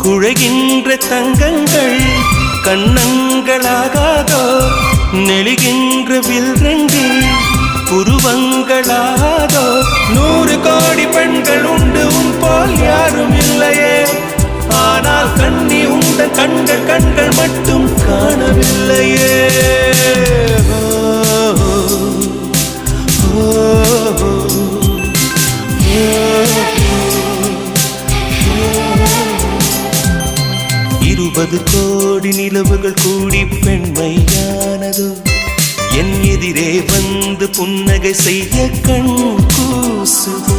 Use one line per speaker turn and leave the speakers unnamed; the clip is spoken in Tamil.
குழைகின்ற தங்கங்கள் கண்ணங்களாகாதோ நெளிகின்ற வில்ரங்கில் புருவங்களாகாதோ 100 கோடி பெண்கள் உண்டு உன் போல் யாரும் இல்லையே ஆனால் கண்ணி உண்ட கண்கள் மட்டும் காணவில்லையே இருபது கோடி நிலவுகள் கூடி பெண்மையானதோ என் எதிரே வந்து புன்னகை செய்ய கண் கூசுதோ